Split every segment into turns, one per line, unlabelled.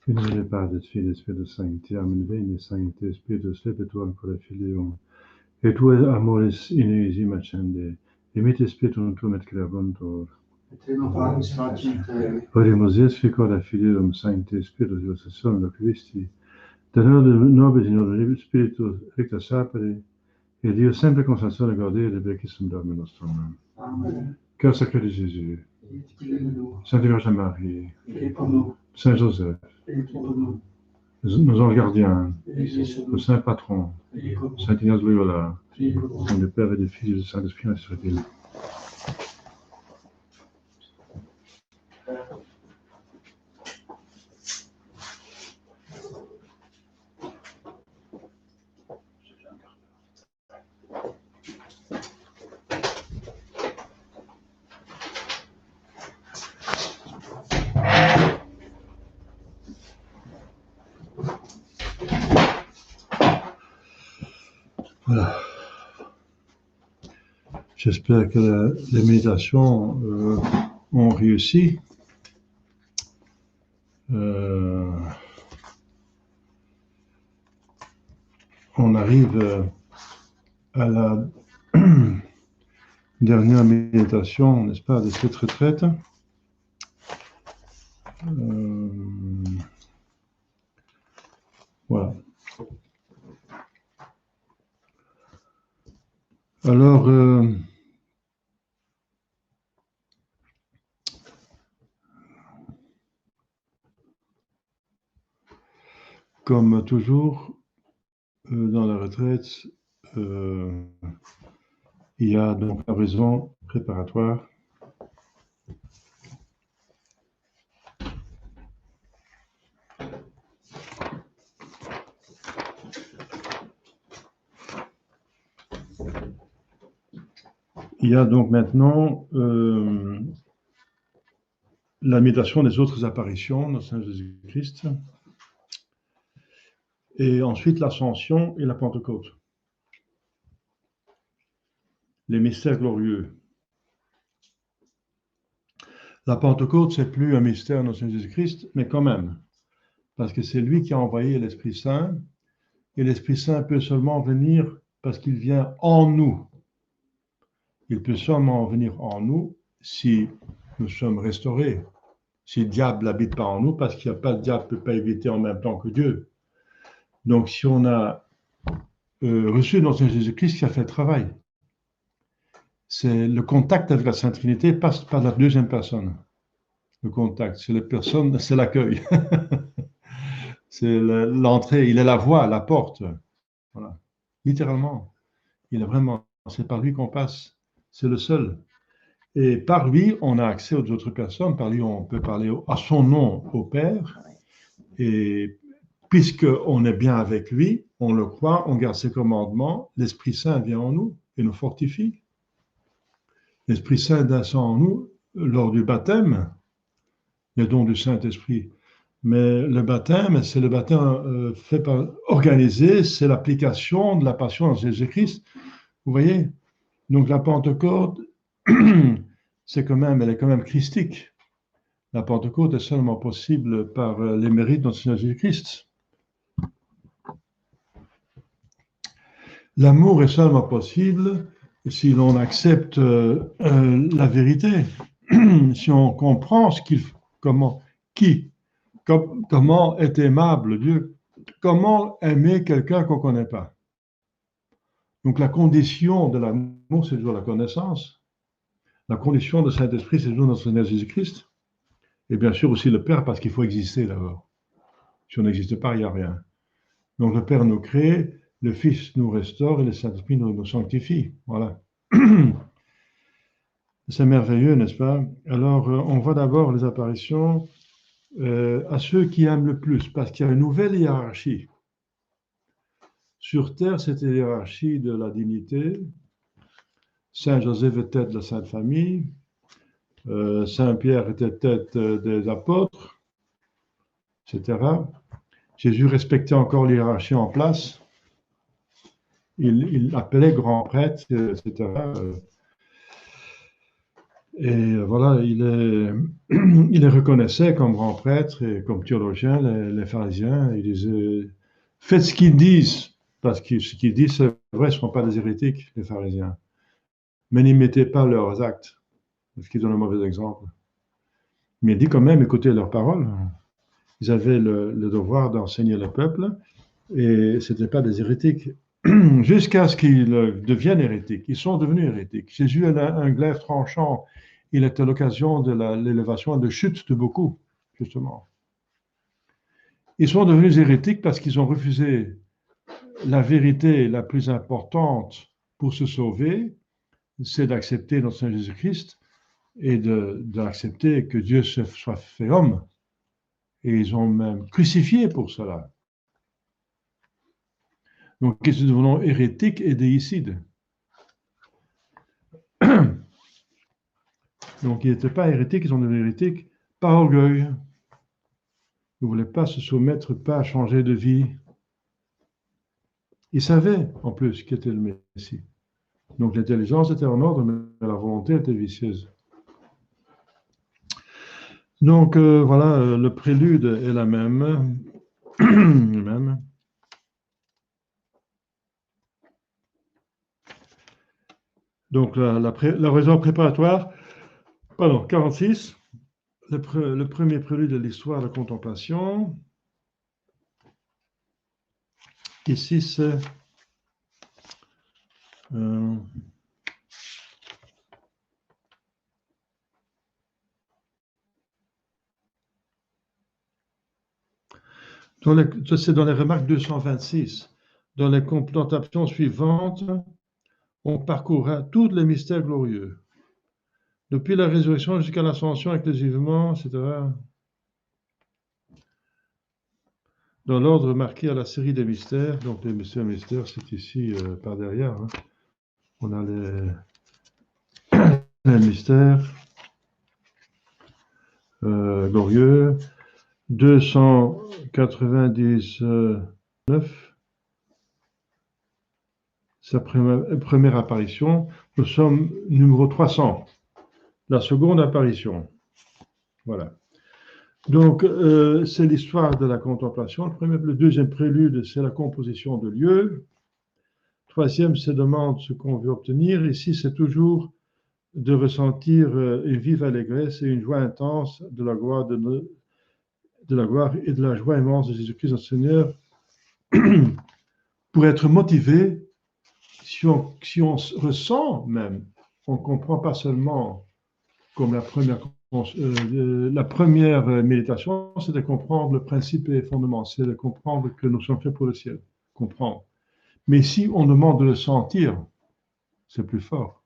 Figlio Padre, Figlio e Spirito Sancti. Amen. Veni, Sancte Spiritus, Lepetur ancora Filium. Et tu amoris inesim accende. Emite Spiritum tuum et creabuntur.
Et nobis facem Dei.
Oremus es Ficora Filium Sancte Spiritus, Iosum da Christi. Da nobis in oribus Spiritus, recta sapere. Et Dieu sempre consolazione gaudere, becissum Domine nostrum.
Amen.
Cœur sacré de Jésus.
Prie pour nous.
Sainte Vierge Marie.
Prie pour nous.
Saint Joseph.
Prie pour nous.
Nos anges gardiens.
Prie pour
Le
nous.
Saint Patron.
Prie pour nous.
Saint Ignace de Loyola.
Prie pour nous.
Au nom du Père et du Fils et du Saint-Esprit, ainsi soit-il. Voilà. J'espère que les méditations ont réussi. On arrive à la dernière méditation, n'est-ce pas, de cette retraite. Voilà. Alors, comme toujours, dans la retraite, il y a donc la raison préparatoire. Il y a donc maintenant la méditation des autres apparitions de Saint Jésus-Christ, et ensuite l'Ascension et la Pentecôte. Les mystères glorieux. La Pentecôte, c'est plus un mystère de Saint Jésus-Christ, mais quand même, parce que c'est lui qui a envoyé l'Esprit Saint, et l'Esprit Saint peut seulement venir parce qu'il vient en nous. Il peut seulement venir en nous si nous sommes restaurés, si le diable n'habite pas en nous, parce qu'il n'y a pas de diable qui ne peut pas éviter en même temps que Dieu. Donc, si on a reçu dans Jésus-Christ qui a fait le travail, c'est le contact avec la Sainte Trinité passe par la deuxième personne. Le contact, c'est la personne, c'est l'accueil. C'est l'entrée, il est la voie, la porte. Voilà. Littéralement, il est vraiment, c'est par lui qu'on passe. C'est le seul. Et par lui, on a accès aux autres personnes. Par lui, on peut parler à son nom au Père. Et puisqu'on est bien avec lui, on le croit, on garde ses commandements, l'Esprit Saint vient en nous et nous fortifie. L'Esprit Saint descend en nous lors du baptême, les dons du Saint-Esprit. Mais le baptême, c'est le baptême organisé, c'est l'application de la passion de Jésus-Christ. Vous voyez? Donc la Pentecôte, c'est quand même, elle est quand même christique. La Pentecôte est seulement possible par les mérites de notre Seigneur Jésus-Christ. L'amour est seulement possible si l'on accepte la vérité, si on comprend comment est aimable Dieu, comment aimer quelqu'un qu'on ne connaît pas. Donc la condition de l'amour, c'est toujours la connaissance. La condition de Saint-Esprit, c'est toujours notre Seigneur Jésus-Christ. Et bien sûr aussi le Père, parce qu'il faut exister d'abord. Si on n'existe pas, il n'y a rien. Donc le Père nous crée, le Fils nous restaure et le Saint-Esprit nous sanctifie. Voilà. C'est merveilleux, n'est-ce pas? Alors, on voit d'abord les apparitions à ceux qui aiment le plus, parce qu'il y a une nouvelle hiérarchie. Sur terre, c'était la hiérarchie de la dignité. Saint Joseph était tête de la Sainte Famille. Saint Pierre était tête des apôtres, etc. Jésus respectait encore l'hiérarchie en place. Il appelait grand prêtre, etc. Et voilà, il les reconnaissait comme grands prêtres et comme théologiens, les pharisiens. Il disait, faites ce qu'ils disent, parce que ce qu'ils disent, c'est vrai, ce ne sont pas des hérétiques, les pharisiens. Mais n'imitez pas leurs actes, parce qu'ils donnent un mauvais exemple. Mais il dit quand même, écoutez leurs paroles. Ils avaient le devoir d'enseigner le peuple, et ce n'étaient pas des hérétiques. Jusqu'à ce qu'ils deviennent hérétiques. Ils sont devenus hérétiques. Jésus a un glaive tranchant. Il était l'occasion de l'élévation et de chute de beaucoup, justement. Ils sont devenus hérétiques parce qu'ils ont refusé la vérité la plus importante pour se sauver, c'est d'accepter notre Seigneur Jésus-Christ et d'accepter que Dieu se soit fait homme. Et ils ont même crucifié pour cela. Donc, ils sont devenus hérétiques et déicides. Donc, ils n'étaient pas hérétiques, ils sont devenus hérétiques par orgueil. Ils ne voulaient pas se soumettre, pas changer de vie. Ils savaient, en plus, qui était le Messie. Donc, l'intelligence était en ordre, mais la volonté était vicieuse. Donc, voilà, le prélude est la même. même. Donc, la raison préparatoire, pardon, 46, le premier prélude de l'histoire de la contemplation. Ici, c'est c'est dans les remarques 226. Dans les contemplations suivantes, on parcourra tous les mystères glorieux. Depuis la résurrection jusqu'à l'ascension inclusivement, etc. Dans l'ordre marqué à la série des mystères, donc les mystères, c'est ici par derrière. Hein. On a les mystères glorieux. 299, sa première apparition. Nous sommes numéro 300, la seconde apparition. Voilà. Donc, c'est l'histoire de la contemplation. Le deuxième prélude, c'est la composition de lieu. Troisième, c'est demande ce qu'on veut obtenir. Ici, c'est toujours de ressentir une vive allégresse et une joie intense de la gloire de la gloire et de la joie immense de Jésus-Christ notre Seigneur pour être motivé. Si on ressent même, on ne comprend pas seulement comme la première méditation, c'est de comprendre le principe et fondement, c'est de comprendre que nous sommes faits pour le ciel, comprendre. Mais si on demande de le sentir, c'est plus fort.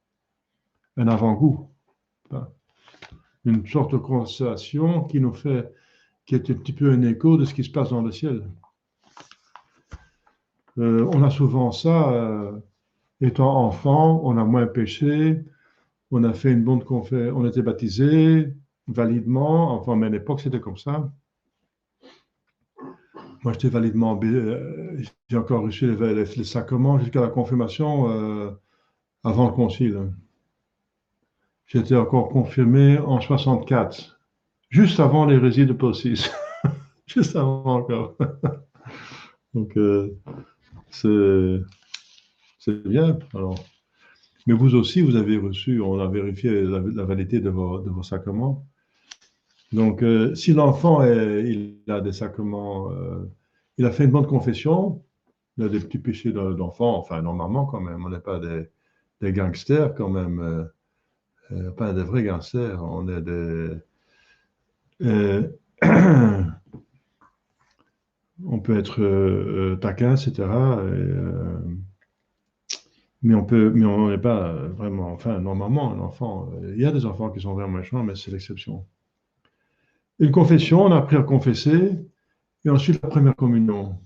Un avant-goût, une sorte de constatation qui nous fait, qui est un petit peu un écho de ce qui se passe dans le ciel. On a souvent ça, étant enfant, on a moins péché, on a fait une bonne conférence, on était baptisé validement, enfin, mais à l'époque, c'était comme ça. Moi, j'étais validement, j'ai encore reçu les sacrements jusqu'à la confirmation avant le concile. J'étais encore confirmé en 64, juste avant l'hérésie de Paul VI. Juste avant encore. Donc, c'est bien. Alors. Mais vous aussi, vous avez reçu, on a vérifié la validité de vos sacrements. Donc, si l'enfant il a des sacrements, il a fait une bonne confession, il a des petits péchés d'enfant, enfin, normalement quand même, on n'est pas des gangsters quand même, pas des vrais gangsters, on est des... on peut être taquin, etc. Mais on n'est pas vraiment, enfin, normalement, un enfant, il y a des enfants qui sont vraiment méchants, mais c'est l'exception. Une confession, on a appris à confesser, et ensuite la première communion.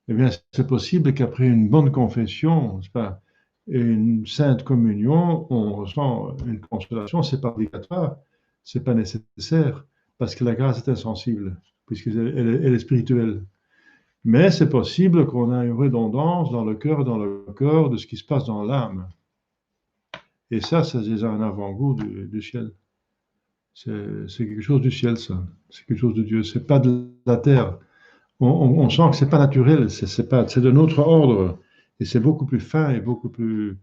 Eh bien, c'est possible qu'après une bonne confession, c'est pas, une sainte communion, on ressent une consolation, c'est pas obligatoire, c'est pas nécessaire, parce que la grâce est insensible, puisqu'elle est spirituelle. Mais c'est possible qu'on ait une redondance dans le cœur et dans le corps de ce qui se passe dans l'âme. Et ça, c'est déjà un avant-goût du ciel. C'est quelque chose du ciel, ça. C'est quelque chose de Dieu. C'est pas de la terre. On sent que c'est pas naturel. C'est de notre ordre. Et c'est beaucoup plus fin et beaucoup plus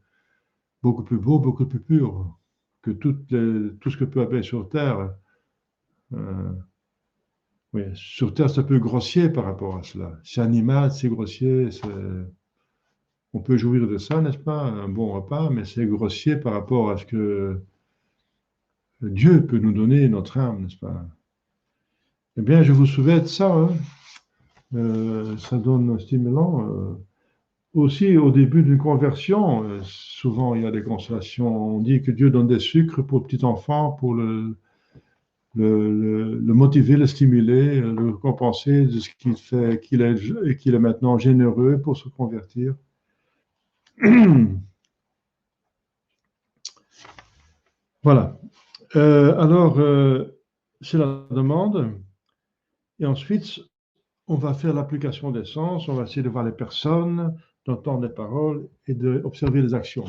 beau, beaucoup plus pur que tout ce que peut appeler sur terre. Euh, oui, sur terre, c'est un peu grossier par rapport à cela. C'est animal, c'est grossier. On peut jouir de ça, n'est-ce pas? Un bon repas, mais c'est grossier par rapport à ce que Dieu peut nous donner, notre âme, n'est-ce pas? Eh bien, je vous souhaite ça, hein. Ça donne stimulant. Aussi, au début d'une conversion, souvent il y a des consolations. On dit que Dieu donne des sucres pour le petit enfant, pour le motiver, le stimuler, le récompenser de ce qu'il fait, qu'il est maintenant généreux pour se convertir. Voilà. C'est la demande. Et ensuite, on va faire l'application des sens, on va essayer de voir les personnes, d'entendre les paroles et d'observer les actions.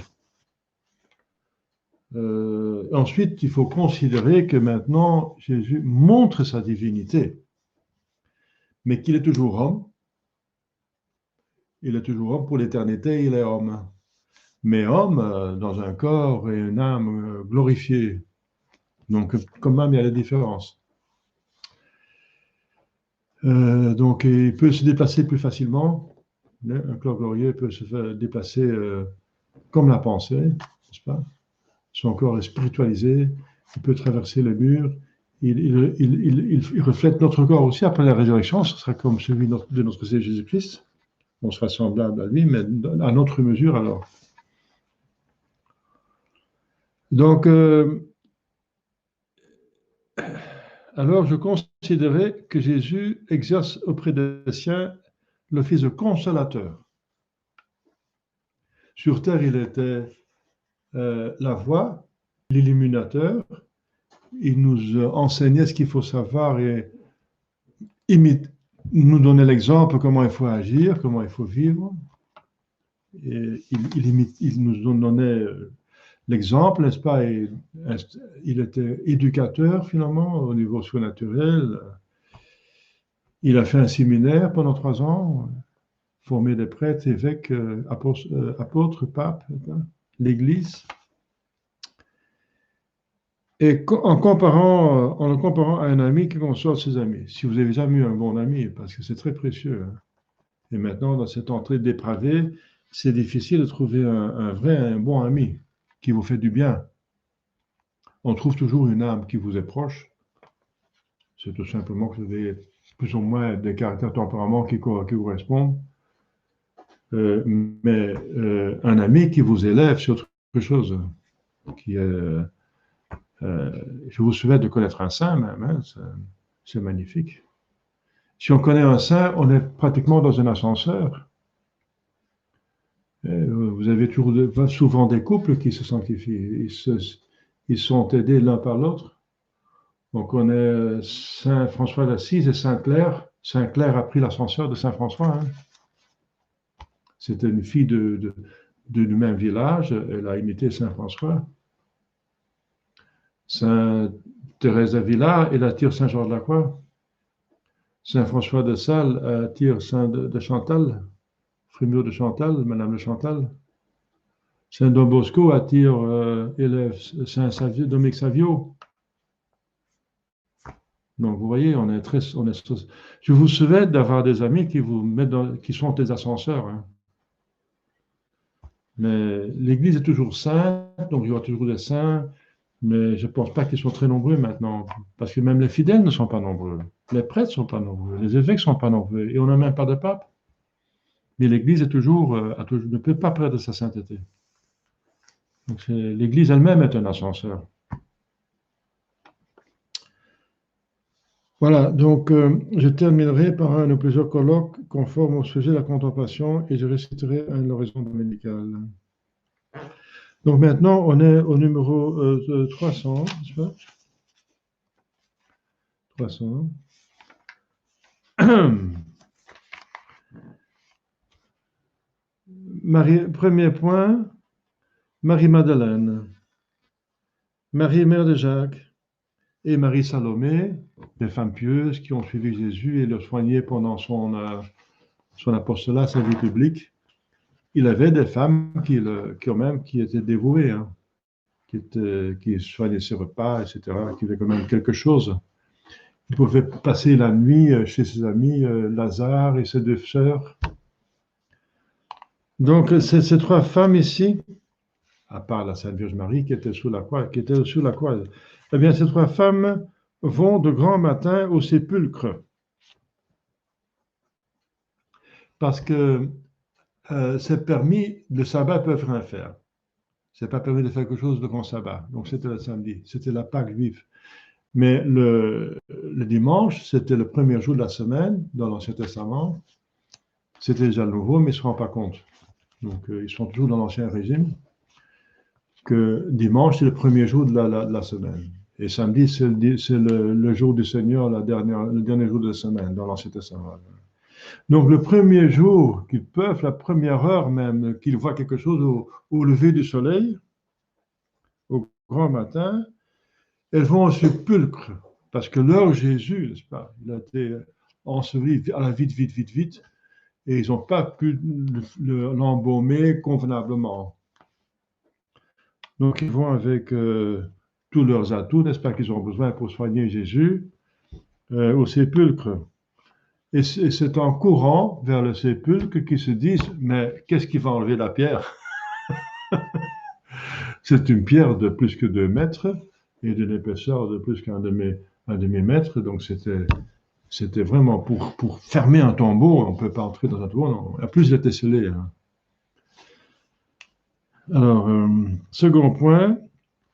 Ensuite, il faut considérer que maintenant, Jésus montre sa divinité, mais qu'il est toujours homme. Il est toujours homme pour l'éternité, il est homme. Mais homme dans un corps et une âme glorifiée. Donc, quand même, il y a la différence. Donc, il peut se déplacer plus facilement. Un corps glorieux peut se faire déplacer comme la pensée, n'est-ce pas? Son corps est spiritualisé, il peut traverser les murs, il reflète notre corps aussi après la résurrection, ce sera comme celui de notre Seigneur Jésus-Christ. On sera semblable à lui, mais à notre mesure alors. Donc, alors je considérais que Jésus exerce auprès des siens l'office de consolateur. Sur terre, il était la voix, l'illuminateur. Il nous enseignait ce qu'il faut savoir et nous donnait l'exemple, comment il faut agir, comment il faut vivre. Et il nous donnait l'exemple, n'est-ce pas? Et il était éducateur, finalement, au niveau surnaturel. Il a fait un séminaire pendant 3 ans, formé des prêtres, évêques, apôtres, papes, l'Église. Et en le comparant à un ami qui console ses amis. Si vous avez jamais eu un bon ami, parce que c'est très précieux. Hein. Et maintenant, dans cette entrée dépravée, c'est difficile de trouver un bon ami qui vous fait du bien. On trouve toujours une âme qui vous est proche. C'est tout simplement que vous avez plus ou moins des caractères tempéraments qui correspondent. Mais un ami qui vous élève, c'est autre chose. Je vous souhaite de connaître un saint même, hein, c'est magnifique. Si on connaît un saint, on est pratiquement dans un ascenseur. Vous avez souvent des couples qui se sanctifient. Ils sont aidés l'un par l'autre. On connaît Saint François d'Assise et Sainte Claire. Sainte Claire a pris l'ascenseur de Saint François. Hein. C'était une fille du même village. Elle a imité Saint François. Sainte Thérèse d'Avila, elle attire Saint Georges de la Croix. Saint François de Sales attire Saint de Chantal, Frémur de Chantal, Madame de Chantal. Saint Don Bosco attire élève Saint Dominique Savio. Donc vous voyez, je vous souhaite d'avoir des amis qui sont des ascenseurs. Hein. Mais l'Église est toujours sainte, donc il y aura toujours des saints. Mais je ne pense pas qu'ils sont très nombreux maintenant, parce que même les fidèles ne sont pas nombreux. Les prêtres ne sont pas nombreux, les évêques ne sont pas nombreux, et on n'a même pas de pape. Mais l'Église ne peut pas perdre sa sainteté. Donc l'Église elle-même est un ascenseur. Voilà, donc je terminerai par un ou plusieurs colloques conformes au sujet de la contemplation et je réciterai une oraison dominicale. Donc maintenant, on est au numéro 300, n'est-ce pas? 300. Premier point, Marie-Madeleine. Marie, mère de Jacques, et Marie Salomé, des femmes pieuses qui ont suivi Jésus et le soigné pendant son apostolat, sa vie publique. Il avait des femmes quand même, qui étaient dévouées, hein, qui soignaient ses repas, etc., qui avaient quand même quelque chose. Il pouvait passer la nuit chez ses amis, Lazare et ses deux sœurs. Donc, ces trois femmes ici, à part la Sainte Vierge Marie qui était sous la croix, eh bien, ces trois femmes vont de grand matin au sépulcre. Parce que c'est permis, le sabbat, ils peuvent rien faire. C'est pas permis de faire quelque chose de grand sabbat. Donc, c'était le samedi, c'était la Pâque juive. Mais le dimanche, c'était le premier jour de la semaine dans l'Ancien Testament. C'était déjà le nouveau, mais ils ne se rendent pas compte. Donc, ils sont toujours dans l'Ancien régime. Que dimanche, c'est le premier jour de la semaine. Et samedi, c'est le jour du Seigneur, le dernier jour de la semaine dans l'Ancien Testament. Donc, le premier jour qu'ils peuvent, la première heure même, qu'ils voient quelque chose au lever du soleil, au grand matin, elles vont au sépulcre. Parce que leur Jésus, n'est-ce pas, il a été enseveli à la vite, vite, vite, vite, et ils n'ont pas pu l'embaumer convenablement. Donc, ils vont avec tous leurs atouts, n'est-ce pas, qu'ils ont besoin pour soigner Jésus, au sépulcre. Et c'est en courant vers le sépulcre qu'ils se disent, mais qu'est-ce qui va enlever la pierre? C'est une pierre de plus que 2 mètres et d'une épaisseur de plus qu'un demi-mètre. Donc, c'était vraiment pour fermer un tombeau. On ne peut pas entrer dans un tombeau. Non. En plus, il était scellé. Hein. Alors, second point,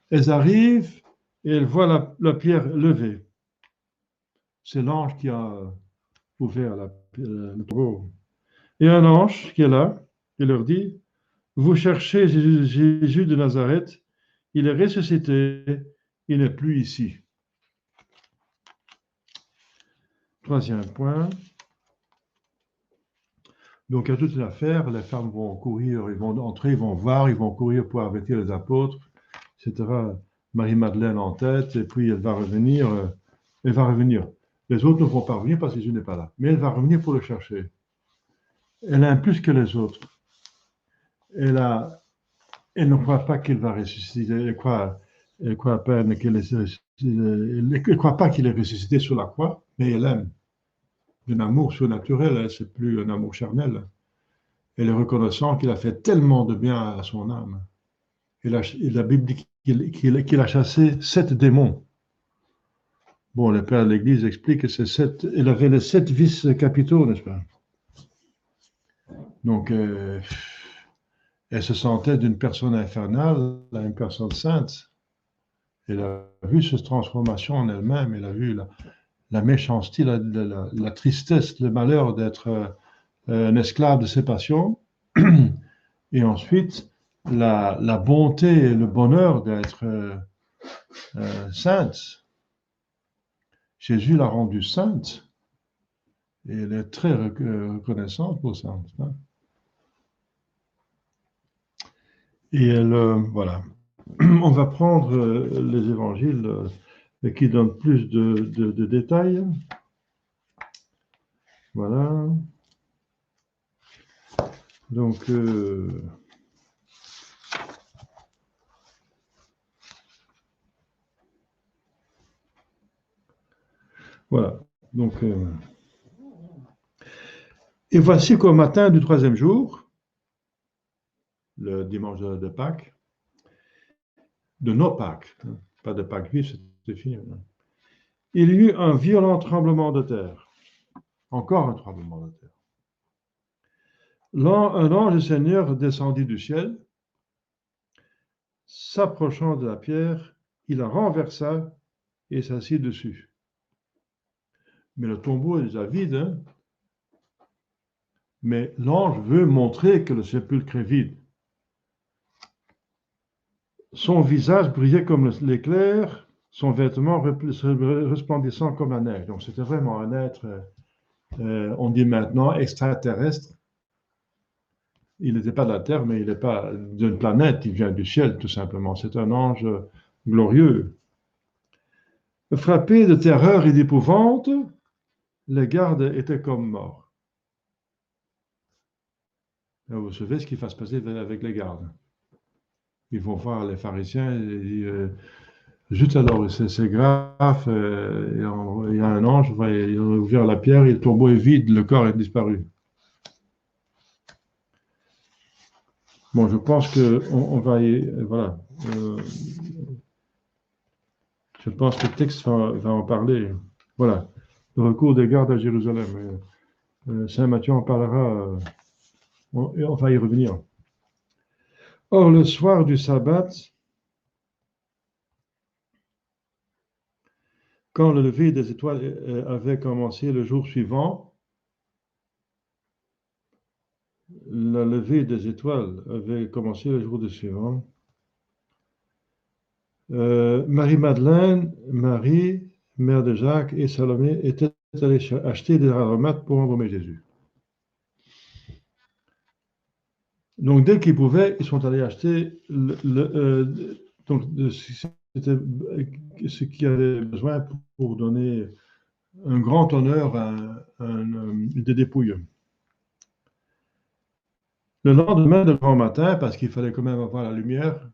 elles arrivent et elles voient la pierre levée. C'est l'ange qui a ouvert le tombeau. Et un ange qui est là, il leur dit, vous cherchez Jésus de Nazareth, il est ressuscité, il n'est plus ici. Troisième point. Donc, il y a toute une affaire, les femmes vont courir, ils vont entrer, ils vont voir, ils vont courir pour avertir les apôtres, etc. Marie-Madeleine en tête, et puis elle va revenir. Les autres ne vont pas revenir parce que Jésus n'est pas là. Mais elle va revenir pour le chercher. Elle aime plus que les autres. Elle ne croit pas qu'il va ressusciter. Elle croit à peine elle ne croit pas qu'il est ressuscité sur la croix, mais elle aime. Un amour surnaturel, c'est plus un amour charnel. Elle est reconnaissante qu'il a fait tellement de bien à son âme. Et la Bible dit qu'il a chassé 7 démons. Bon, le père de l'Église explique que il avait les 7 vices capitaux, n'est-ce pas? Donc, elle se sentait d'une personne infernale à une personne sainte. Elle a vu cette transformation en elle-même, elle a vu la méchanceté, la tristesse, le malheur d'être un esclave de ses passions, et ensuite la bonté et le bonheur d'être sainte. Jésus l'a rendue sainte, et elle est très reconnaissante pour ça. Hein. Et elle, voilà. On va prendre les évangiles qui donnent plus de détails. Voilà. Donc, voilà. Donc, et voici qu'au matin du 3e jour, le dimanche de Pâques, de nos Pâques, hein, pas de Pâques juives, c'était fini. Hein, il y eut un violent tremblement de terre. Encore un tremblement de terre. Un ange du Seigneur descendit du ciel, s'approchant de la pierre, il la renversa et s'assit dessus. Mais le tombeau est déjà vide, hein? Mais l'ange veut montrer que le sépulcre est vide. Son visage brillait comme l'éclair, son vêtement resplendissant comme la neige. Donc c'était vraiment un être, on dit maintenant, extraterrestre. Il n'était pas de la Terre, mais il n'est pas d'une planète, il vient du ciel tout simplement. C'est un ange glorieux. Frappés de terreur et d'épouvante, les gardes étaient comme morts. Là, vous savez ce qui va se passer avec les gardes. Ils vont voir les pharisiens et disent, juste alors, c'est grave, il y a un ange, il a ouvert la pierre, et le tombeau est vide, le corps est disparu. Bon, je pense qu'on va y... Voilà. Je pense que le texte va en parler. Voilà. Le recours des gardes à Jérusalem. Saint Matthieu en parlera, et on va y revenir. Or, le soir du sabbat, quand le lever des étoiles avait commencé le jour suivant, la levée des étoiles avait commencé le jour suivant. Marie-Madeleine, Marie, mère de Jacques et Salomé étaient allées acheter des aromates pour embaumer Jésus. Donc, dès qu'ils pouvaient, ils sont allés acheter c'était ce qu'il y avait besoin pour donner un grand honneur à des dépouilles. Le lendemain de grand matin, parce qu'il fallait quand même avoir la lumière,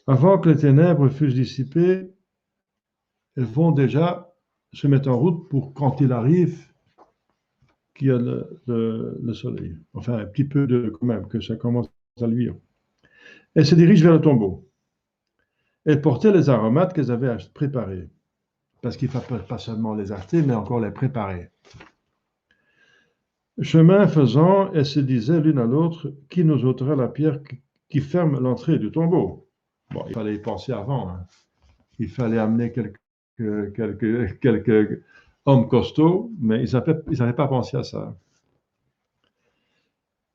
avant que les ténèbres fussent dissipées, elles vont déjà se mettre en route pour quand il arrive qu'il y a le soleil. Enfin, un petit peu quand même, que ça commence à luire. Elles se dirigent vers le tombeau. Elles portaient les aromates qu'elles avaient préparés. Parce qu'il ne faut pas seulement les acheter, mais encore les préparer. Chemin faisant, elles se disaient l'une à l'autre, qui nous ôtera la pierre qui ferme l'entrée du tombeau? Bon, il fallait y penser avant. Hein. Il fallait amener quelques hommes costauds, mais ils n'avaient pas pensé à ça.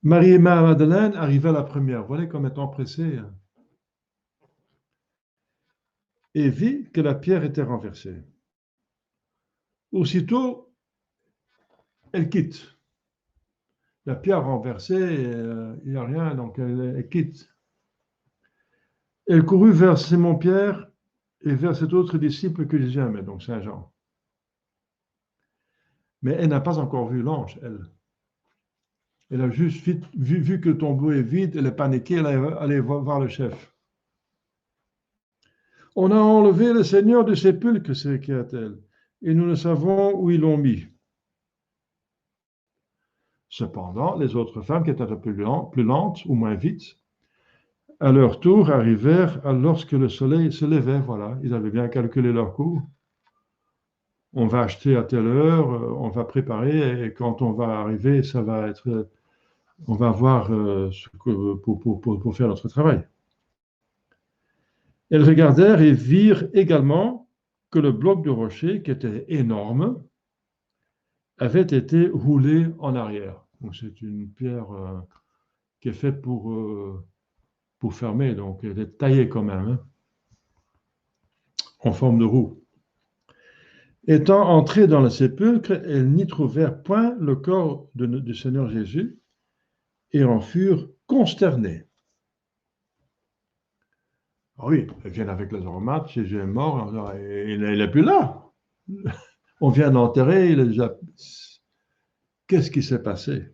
Marie et Madeleine arrivaient la première, voilà comme étant pressées, et vit que la pierre était renversée. Aussitôt, elle quitte. La pierre renversée, il n'y a rien, donc elle quitte. Elle courut vers Simon-Pierre et vers cet autre disciple que Jésus aimait, donc Saint Jean. Mais elle n'a pas encore vu l'ange, elle. Elle a juste vu que le tombeau est vide, elle est paniquée, elle est allée voir le chef. On a enlevé le Seigneur du sépulcre, s'écria-t-elle, et nous ne savons où ils l'ont mis. Cependant, les autres femmes, qui étaient un peu plus lentes ou moins vite, à leur tour arrivèrent lorsque le soleil se levait. Voilà, ils avaient bien calculé leur coût. On va acheter à telle heure, on va préparer, et quand on va arriver, ça va être, on va avoir pour faire notre travail. Elles regardèrent et virent également que le bloc de rocher, qui était énorme, avait été roulé en arrière. Donc c'est une pierre qui est faite pour fermer, donc elle est taillée quand même, hein, en forme de roue. Étant entrées dans le sépulcre, elles n'y trouvèrent point le corps du Seigneur Jésus et en furent consternées. Ah oui, elles viennent avec les aromates, Jésus est mort, il n'est plus là. On vient d'enterrer, qu'est-ce qui s'est passé?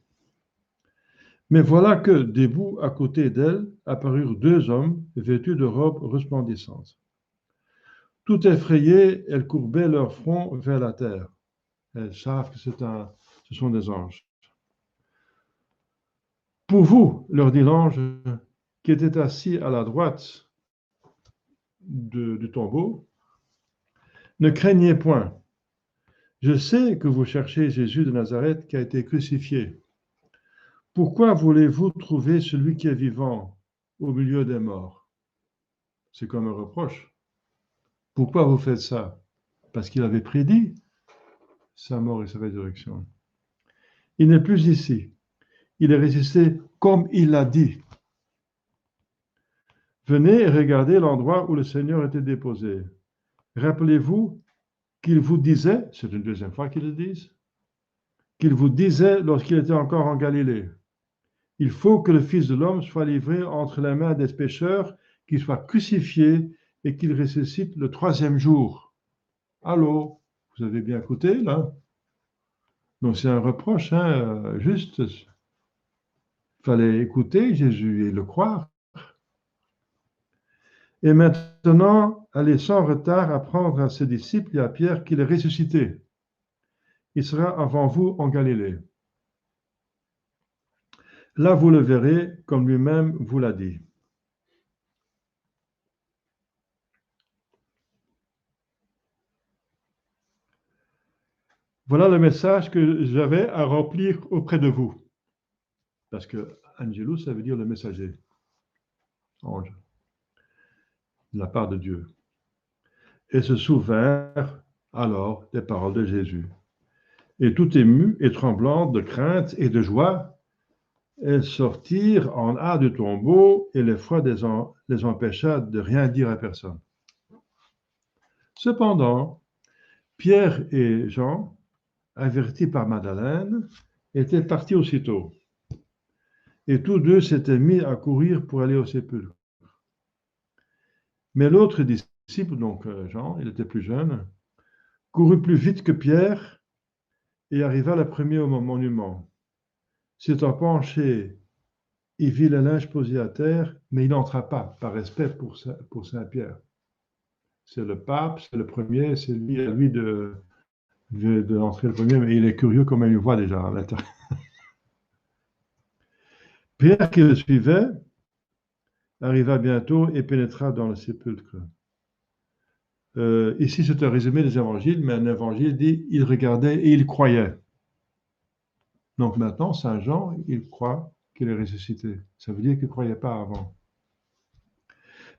Mais voilà que, debout à côté d'elle, apparurent deux hommes vêtus de robes resplendissantes. Tout effrayées, elles courbaient leur front vers la terre. Elles savent que ce sont des anges. Pour vous, leur dit l'ange, qui était assis à la droite du tombeau, ne craignez point. Je sais que vous cherchez Jésus de Nazareth qui a été crucifié. Pourquoi voulez-vous trouver celui qui est vivant au milieu des morts? C'est comme un reproche. Pourquoi vous faites ça? Parce qu'il avait prédit sa mort et sa résurrection. Il n'est plus ici. Il est ressuscité comme il l'a dit. Venez et regardez l'endroit où le Seigneur était déposé. Rappelez-vous qu'il vous disait, c'est une deuxième fois qu'il le dit, qu'il vous disait lorsqu'il était encore en Galilée, il faut que le Fils de l'homme soit livré entre les mains des pécheurs, qu'il soit crucifié et qu'il ressuscite le troisième jour. Allô, vous avez bien écouté là? Donc c'est un reproche, hein, juste. Il fallait écouter Jésus et le croire. Et maintenant, allez sans retard apprendre à ses disciples et à Pierre qu'il est ressuscité. Il sera avant vous en Galilée. Là, vous le verrez, comme lui-même vous l'a dit. Voilà le message que j'avais à remplir auprès de vous. Parce que Angelus, ça veut dire le messager, ange, de la part de Dieu. Et se souvinrent alors des paroles de Jésus. Et tout émus et tremblants de crainte et de joie, elles sortirent en hâte du tombeau et l'effroi les empêcha de rien dire à personne. Cependant, Pierre et Jean, avertis par Madeleine, étaient partis aussitôt. Et tous deux s'étaient mis à courir pour aller au sépulcre. Mais l'autre disciple, donc Jean, il était plus jeune, courut plus vite que Pierre et arriva le premier au monument. S'étant penché, il vit le linge posé à terre, mais il n'entra pas, par respect pour Saint-Pierre. C'est le pape, c'est le premier, c'est lui à lui d'entrer le premier, mais il est curieux comme il le voit déjà à l'intérieur. Pierre, qui le suivait, arriva bientôt et pénétra dans le sépulcre. Ici, c'est un résumé des évangiles, mais un évangile dit il regardait et il croyait. Donc maintenant, Saint Jean, il croit qu'il est ressuscité. Ça veut dire qu'il ne croyait pas avant.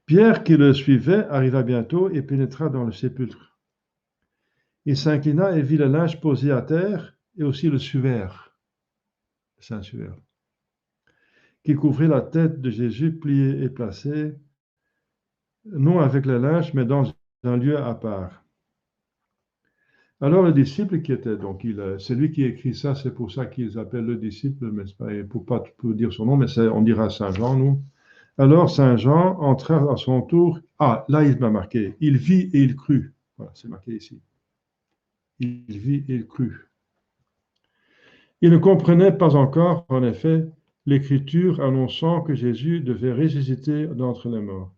Pierre, qui le suivait, arriva bientôt et pénétra dans le sépulcre. Il s'inclina et vit le linge posé à terre et aussi le suaire, Saint Suaire, qui couvrait la tête de Jésus pliée et placée, non avec le linge, mais dans un lieu à part. Alors le disciple qui était, donc c'est lui qui écrit ça, c'est pour ça qu'ils appellent le disciple, mais c'est pas pour dire son nom, mais on dira Saint Jean, nous. Alors Saint Jean entra à son tour. Ah, là il m'a marqué. Il vit et il crut. Voilà, c'est marqué ici. Il vit et il crut. Il ne comprenait pas encore, en effet, l'écriture annonçant que Jésus devait ressusciter d'entre les morts.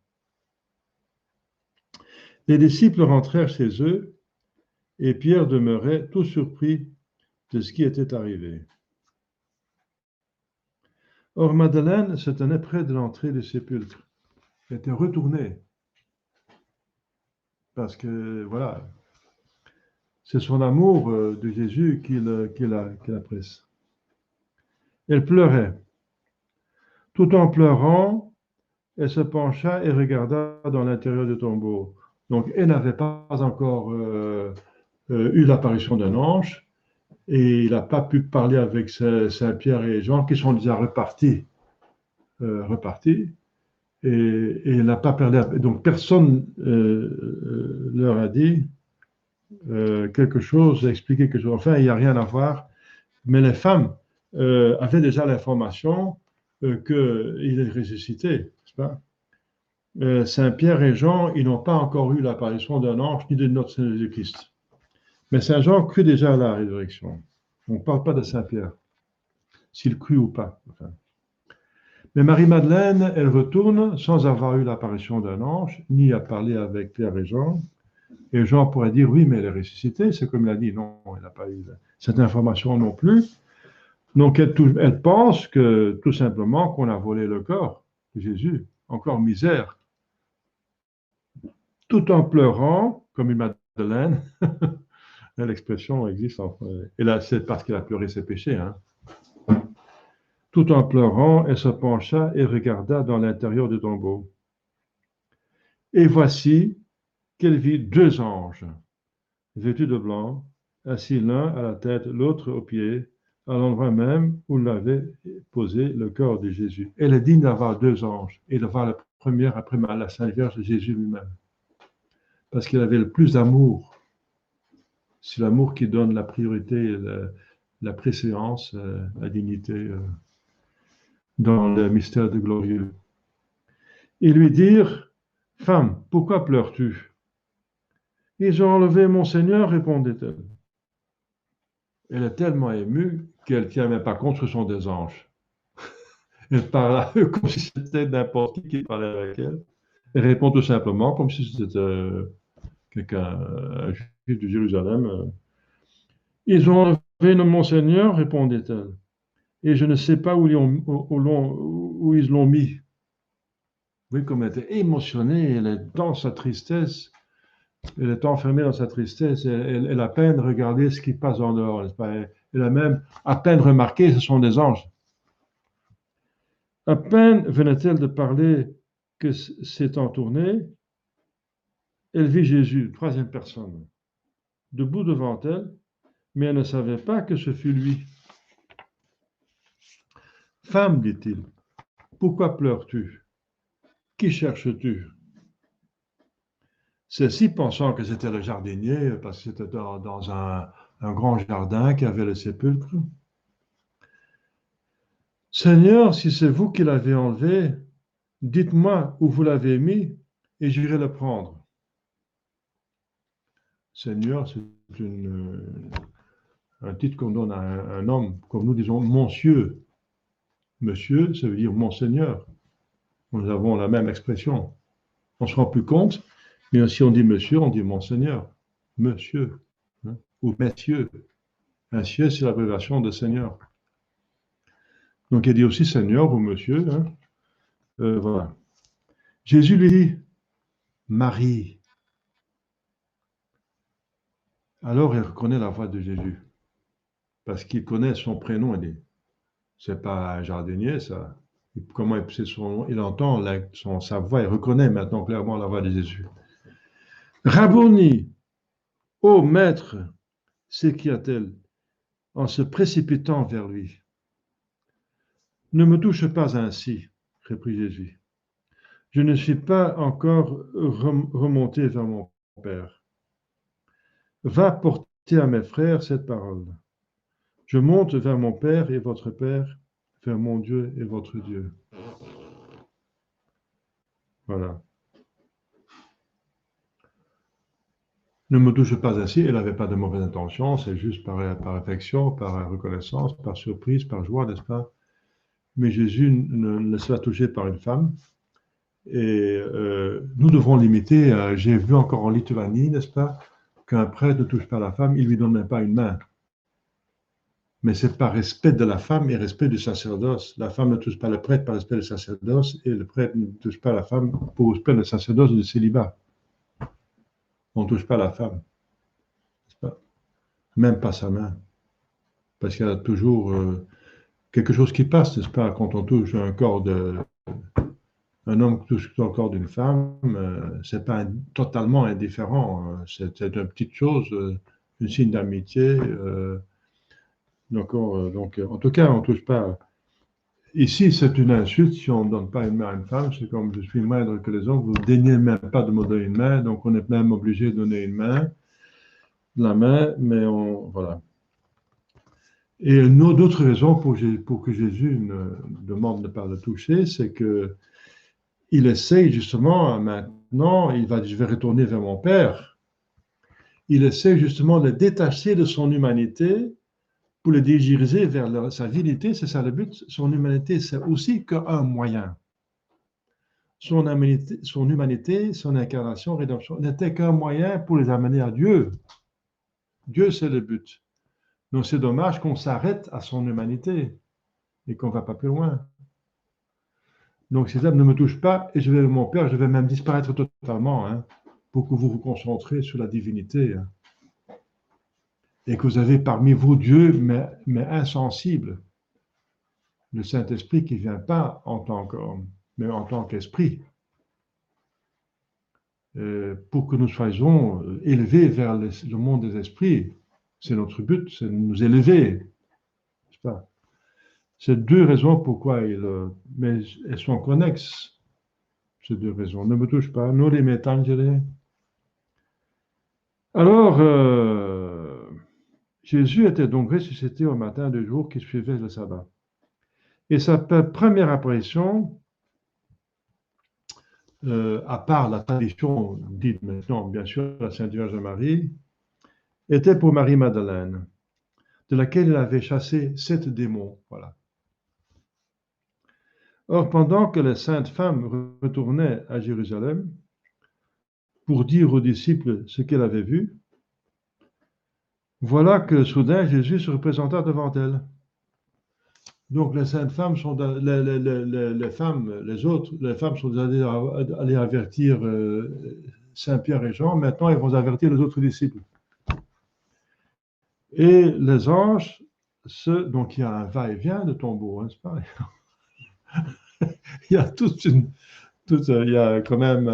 Les disciples rentrèrent chez eux et Pierre demeurait tout surpris de ce qui était arrivé. Or, Madeleine se tenait près de l'entrée du sépulcre. Elle était retournée. Parce que, voilà, c'est son amour de Jésus qui la presse. Elle pleurait. Tout en pleurant, elle se pencha et regarda dans l'intérieur du tombeau. Donc, elle n'avait pas encore eu l'apparition d'un ange et il n'a pas pu parler avec Saint-Pierre et Jean qui sont déjà repartis. Et il n'a pas parlé. Donc, personne leur a dit quelque chose, expliqué quelque chose. Enfin, il n'y a rien à voir. Mais les femmes avaient déjà l'information qu'il est ressuscité, n'est-ce pas? Saint-Pierre et Jean, ils n'ont pas encore eu l'apparition d'un ange ni de notre Seigneur Jésus-Christ. Mais Saint Jean crut déjà à la résurrection. On ne parle pas de Saint-Pierre, s'il crut ou pas. Enfin. Mais Marie-Madeleine, elle retourne sans avoir eu l'apparition d'un ange, ni à parler avec Pierre et Jean. Et Jean pourrait dire, oui, mais elle est ressuscitée, c'est comme il a dit, non, elle n'a pas eu cette information non plus. Donc elle pense que tout simplement qu'on a volé le corps de Jésus, encore misère. Tout en pleurant, comme une Madeleine, l'expression existe, et là c'est parce qu'elle a pleuré ses péchés. Hein. Tout en pleurant, elle se pencha et regarda dans l'intérieur du tombeau. Et voici qu'elle vit deux anges, vêtus de blanc, assis l'un à la tête, l'autre aux pieds, à l'endroit même où l'avait posé le corps de Jésus. Elle est digne d'avoir deux anges et de voir la première après la Sainte Vierge de Jésus lui-même. Parce qu'il avait le plus d'amour. C'est l'amour qui donne la priorité, la préséance, la dignité dans le mystère de glorieux. Ils lui dirent, Femme, pourquoi pleures-tu? Ils ont enlevé mon Seigneur, répondait-elle. Elle est tellement émue qu'elle ne tient même pas compte que ce sont des anges. Elle parle à eux comme si c'était n'importe qui parlait avec elle. Elle répond tout simplement comme si c'était quelqu'un, un juif de Jérusalem. Ils ont enlevé mon Seigneur, répondait-elle, et je ne sais pas où ils l'ont mis. Oui, comme elle était émotionnée, elle est dans sa tristesse, elle est enfermée dans sa tristesse, elle a à peine regardé ce qui passe en dehors, n'est-ce pas? Elle a même à peine remarqué, ce sont des anges. À peine venait-elle de parler que s'étant tournée, elle vit Jésus, troisième personne, debout devant elle, mais elle ne savait pas que ce fut lui. Femme, dit-il, pourquoi pleures-tu? Qui cherches-tu? Celle-ci pensant que c'était le jardinier, parce que c'était dans un grand jardin qui avait le sépulcre. Seigneur, si c'est vous qui l'avez enlevé, dites-moi où vous l'avez mis et j'irai le prendre. Seigneur, c'est un titre qu'on donne à un homme, comme nous disons monsieur. Monsieur, ça veut dire Monseigneur. Nous avons la même expression. On ne se rend plus compte, mais si on dit monsieur, on dit Monseigneur. Monsieur, hein, ou messieurs. Monsieur, c'est l'abréviation de Seigneur. Donc il dit aussi Seigneur ou Monsieur. Hein. Voilà. Jésus lui dit Marie. Alors il reconnaît la voix de Jésus. Parce qu'il connaît son prénom. Il dit, c'est pas un jardinier, ça. Comment c'est son nom? Il entend sa voix, il reconnaît maintenant clairement la voix de Jésus. Rabboni, ô maître, s'écria-t-elle en se précipitant vers lui. Ne me touche pas ainsi, reprit Jésus. Je ne suis pas encore remonté vers mon Père. Va porter à mes frères cette parole. Je monte vers mon Père et votre Père, vers mon Dieu et votre Dieu. Voilà. Ne me touche pas ainsi, elle n'avait pas de mauvaise intention, c'est juste par affection, par reconnaissance, par surprise, par joie, n'est-ce pas? Mais Jésus ne se fait toucher par une femme. Et nous devons l'imiter. J'ai vu encore en Lituanie, n'est-ce pas, qu'un prêtre ne touche pas la femme, il ne lui donne même pas une main. Mais c'est par respect de la femme et respect du sacerdoce. La femme ne touche pas le prêtre par respect du sacerdoce et le prêtre ne touche pas la femme pour respect du sacerdoce ou du célibat. On ne touche pas la femme, n'est-ce pas? Même pas sa main. Parce qu'il y a toujours quelque chose qui passe, n'est-ce pas, quand on touche un corps un homme qui touche le corps d'une femme, c'est pas totalement indifférent. C'est une petite chose, un signe d'amitié. Donc, en tout cas, on ne touche pas. Ici, c'est une insulte si on ne donne pas une main à une femme. C'est comme je suis moindre que les hommes. Vous ne daignez même pas de me donner une main, donc on est même obligé de donner une main, la main, mais voilà. Et une autre raison pour que Jésus demande de ne pas le toucher, c'est que il essaye justement, maintenant, il va dire, je vais retourner vers mon Père. Il essaie justement de le détacher de son humanité pour le diriger vers sa divinité, c'est ça le but. Son humanité, c'est aussi qu'un moyen. Son humanité, son incarnation, rédemption, n'était qu'un moyen pour les amener à Dieu. Dieu, c'est le but. Donc c'est dommage qu'on s'arrête à son humanité et qu'on ne va pas plus loin. Donc ces âmes ne me touchent pas et je vais mon Père, je vais même disparaître totalement, hein, pour que vous vous concentrez sur la divinité. Hein, et que vous avez parmi vous Dieu, mais insensible. Le Saint-Esprit qui ne vient pas en tant qu'homme, mais en tant qu'esprit. Pour que nous soyons élevés vers le monde des esprits. C'est notre but, c'est de nous élever. N'est-ce pas? C'est deux raisons pourquoi mais elles sont connexes. Ces deux raisons. Ne me touche pas. Non les metangere. Alors, Jésus était donc ressuscité au matin du jour qui suivait le sabbat. Et sa première apparition à part la tradition dite maintenant, bien sûr, la Sainte Vierge Marie, était pour Marie-Madeleine, de laquelle il avait chassé 7 démons. Voilà. Or, pendant que les saintes femmes retournaient à Jérusalem pour dire aux disciples ce qu'elles avaient vu, voilà que soudain Jésus se représenta devant elles. Donc les saintes femmes sont les femmes, les femmes sont allées avertir Saint Pierre et Jean. Maintenant, ils vont avertir les autres disciples. Et les anges, donc il y a un va-et-vient de tombeaux, n'est-ce pas? Il y a il y a quand même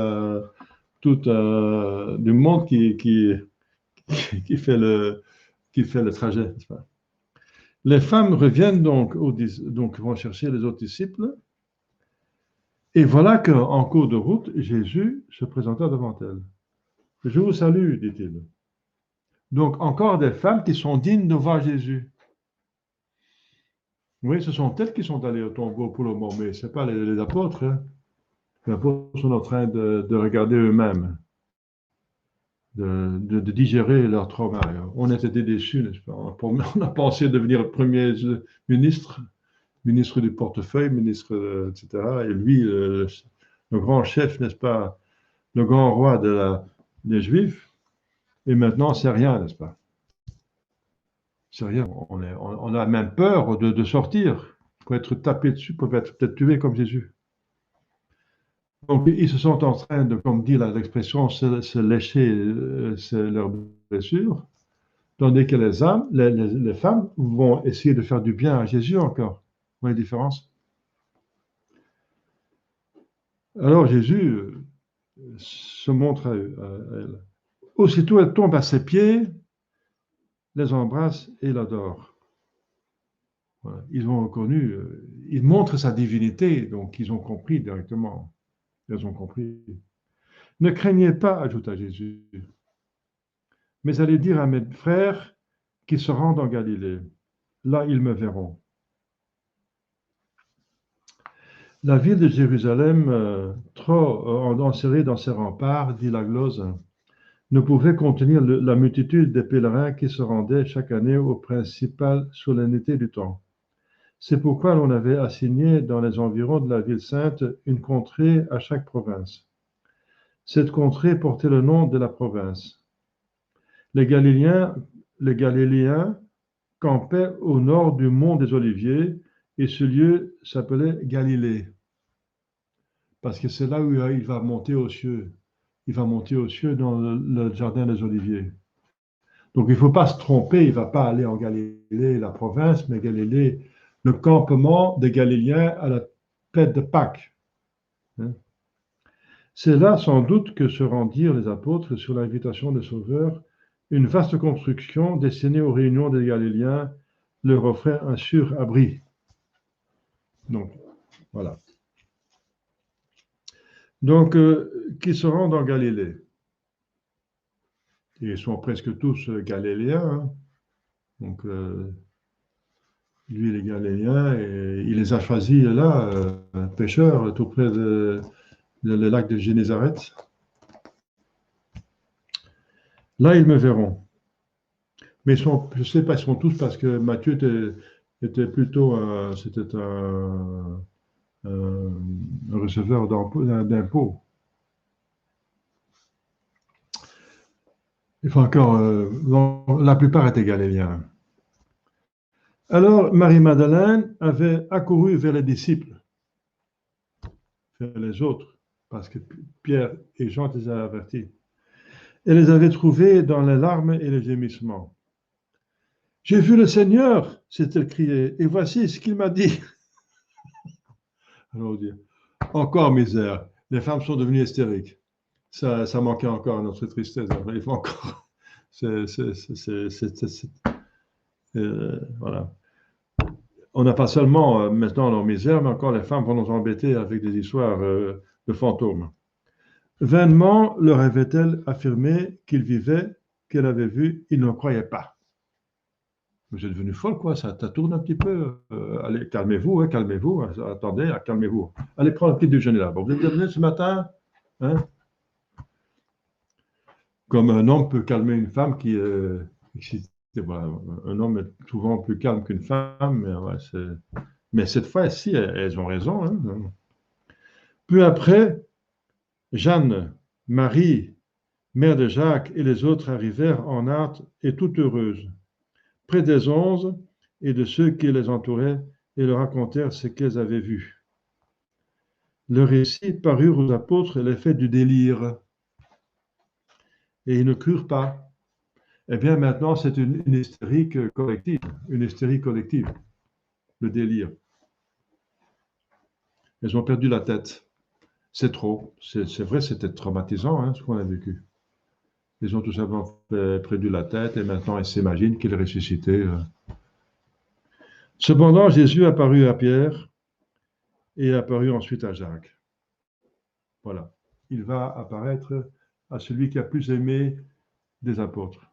tout du monde qui fait le trajet, n'est-ce pas? Les femmes reviennent donc vont chercher les autres disciples. Et voilà qu'en cours de route, Jésus se présenta devant elles. Je vous salue, dit-il. Donc, encore des femmes qui sont dignes de voir Jésus. Oui, ce sont elles qui sont allées au tombeau pour le moment, mais ce n'est pas les apôtres. Hein. Les apôtres sont en train de regarder eux-mêmes, de digérer leur trauma. On était déçus, n'est-ce pas? On a pensé devenir premier ministre du portefeuille, ministre, etc. Et lui, le grand chef, n'est-ce pas, le grand roi des Juifs, et maintenant, c'est rien, n'est-ce pas? C'est rien. On a même peur de sortir, pour être tapé dessus, pour être peut-être tué comme Jésus. Donc, ils se sont en train de, comme dit l'expression, se lécher leurs blessures, tandis que les femmes vont essayer de faire du bien à Jésus encore. Vous voyez la différence? Alors Jésus se montre à elle. Aussitôt, elle tombe à ses pieds, les embrasse et l'adore. Voilà. Ils ont reconnu, il montre sa divinité, donc ils ont compris directement. Ils ont compris. Ne craignez pas, ajouta Jésus, mais allez dire à mes frères qu'ils se rendent en Galilée. Là, ils me verront. La ville de Jérusalem, trop enserrée dans ses remparts, dit la glose, ne pouvait contenir la multitude des pèlerins qui se rendaient chaque année aux principales solennités du temps. C'est pourquoi l'on avait assigné dans les environs de la ville sainte une contrée à chaque province. Cette contrée portait le nom de la province. Les Galiléens campaient au nord du mont des Oliviers et ce lieu s'appelait Galilée. Parce que c'est là où il va monter aux cieux. Il va monter aux cieux dans le jardin des Oliviers. Donc il ne faut pas se tromper, il ne va pas aller en Galilée, la province, mais Galilée, le campement des Galiléens à la fête de Pâques. C'est là sans doute que se rendirent les apôtres sur l'invitation des sauveurs. Une vaste construction destinée aux réunions des Galiléens leur offrait un sûr abri. Donc, voilà. Donc, qui se rendent en Galilée. Ils sont presque tous galiléens. Hein. Donc, lui, il est galiléen et il les a choisis là, pêcheurs, tout près le lac de Génézareth. Là, ils me verront. Mais je ne sais pas, ils sont tous parce que Matthieu était plutôt c'était un receveur d'impôts. Enfin, encore, la plupart étaient galiléens. Alors, Marie-Madeleine avait accouru vers les disciples, vers les autres, parce que Pierre et Jean les avaient avertis. Elle les avait trouvés dans les larmes et les gémissements. « J'ai vu le Seigneur !» s'est-elle criée, « et voici ce qu'il m'a dit. » Alors, on dit, encore misère, les femmes sont devenues hystériques. Ça manquait encore à notre tristesse. Il faut encore. Voilà. On n'a pas seulement maintenant leur misère, mais encore les femmes vont nous embêter avec des histoires de fantômes. Vainement leur avait-elle affirmé qu'il vivait, qu'elle avait vu, ils ne croyaient pas. Vous êtes devenu folle, quoi, ça tourne un petit peu. Allez, calmez-vous, hein, calmez-vous. Attendez, calmez-vous. Allez prendre un petit déjeuner là. Bon, vous êtes déjeuné ce matin? Hein? Comme un homme peut calmer une femme qui est excitée. Voilà. Un homme est souvent plus calme qu'une femme, mais, ouais, mais cette fois-ci, elles ont raison. Hein. Peu après, Jeanne, Marie, mère de Jacques, et les autres arrivèrent en hâte et toutes heureuses, près des 11 et de ceux qui les entouraient, et leur racontèrent ce qu'elles avaient vu. Le récit parut aux apôtres l'effet du délire, et ils ne crurent pas. Eh bien, maintenant, c'est une hystérie collective, le délire. Elles ont perdu la tête. C'est trop. C'est vrai, c'était traumatisant, hein, ce qu'on a vécu. Ils ont tout simplement perdu la tête et maintenant ils s'imaginent qu'il est ressuscité. Cependant, Jésus apparut à Pierre et apparut ensuite à Jacques. Voilà. Il va apparaître à celui qui a plus aimé des apôtres.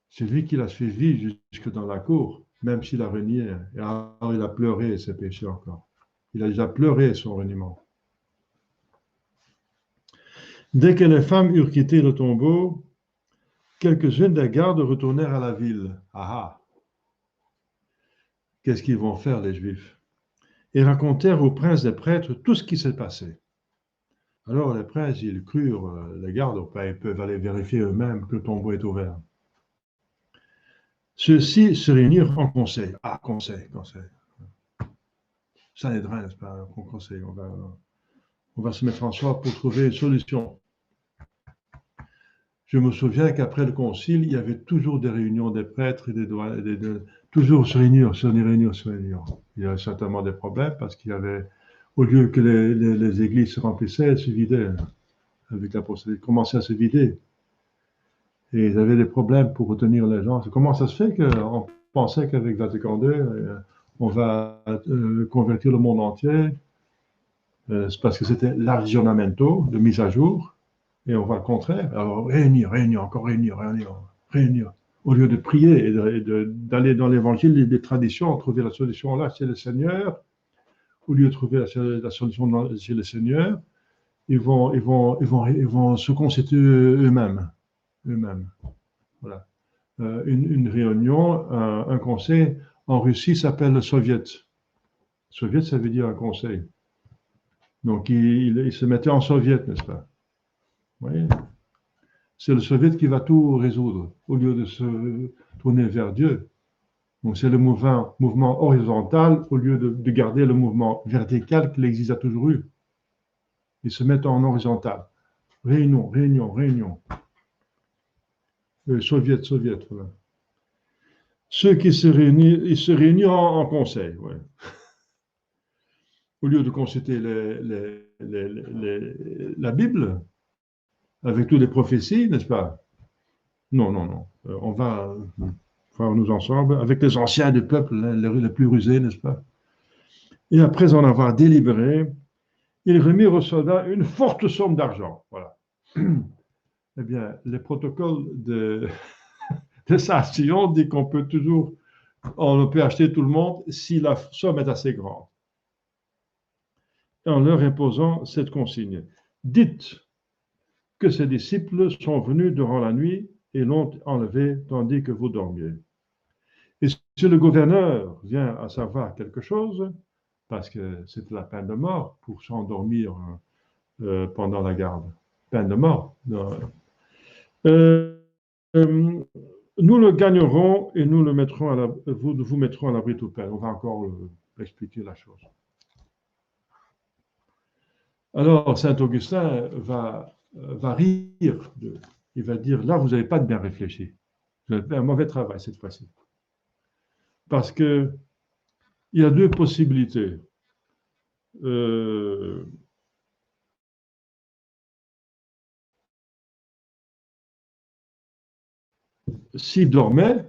C'est lui qui l'a suivi jusque dans la cour, même s'il a renié. Et alors il a pleuré ses péchés encore. Il a déjà pleuré son reniement. Dès que les femmes eurent quitté le tombeau, quelques-unes des gardes retournèrent à la ville. Ah ah! Qu'est-ce qu'ils vont faire, les Juifs? Et racontèrent au prince des prêtres tout ce qui s'est passé. Alors les princes, ils crurent, les gardes, ils peuvent aller vérifier eux-mêmes que le tombeau est ouvert. Ceux-ci se réunirent en conseil. Ah, conseil. Sanhédrin, n'est-ce pas? Un conseil. On va se mettre en sorte pour trouver une solution. Je me souviens qu'après le concile, il y avait toujours des réunions des prêtres et toujours se réunir. Il y avait certainement des problèmes parce qu'il y avait, au lieu que les églises se remplissaient, elles se vidaient avec l'apostolée, commençaient à se vider. Et ils avaient des problèmes pour retenir les gens. Comment ça se fait qu'on pensait qu'avec Vatican II, on va convertir le monde entier? C'est parce que c'était l'aggiornamento, de mise à jour. Et on voit le contraire. Alors, réunir. Au lieu de prier et d'aller dans l'évangile des traditions, trouver la solution là chez le Seigneur, au lieu de trouver la solution chez le Seigneur, ils vont se constituer eux-mêmes. Voilà. Une réunion, un conseil, en Russie s'appelle le Soviet. Soviet, ça veut dire un conseil. Donc, ils se mettaient en Soviet, n'est-ce pas? Vous voyez? C'est le Soviet qui va tout résoudre, au lieu de se tourner vers Dieu. Donc c'est le mouvement horizontal, au lieu de garder le mouvement vertical qu'il existe a toujours eu. Ils se mettent en horizontal. Réunion. Soviet, voilà. Ceux qui se réunissent, ils se réunissent en conseil. Ouais. Au lieu de consulter la Bible, avec toutes les prophéties, n'est-ce pas? Non. On va nous ensemble, avec les anciens du peuple, les plus rusés, n'est-ce pas? Et après en avoir délibéré, ils remirent aux soldats une forte somme d'argent. Voilà. Eh bien, les protocoles de Saint-Sion disent qu'on peut toujours, on peut acheter tout le monde si la somme est assez grande. En leur imposant cette consigne. Dites que ces disciples sont venus durant la nuit et l'ont enlevé tandis que vous dormiez. Et si le gouverneur vient à savoir quelque chose, parce que c'est la peine de mort pour s'endormir pendant la garde, peine de mort. Nous le gagnerons et nous le mettrons vous mettrons à l'abri toute peine. On va encore expliquer la chose. Alors, Saint Augustin va rire. Il va dire, là, vous n'avez pas de bien réfléchi. Vous avez fait un mauvais travail cette fois-ci. Parce que il y a deux possibilités. S'il dormait,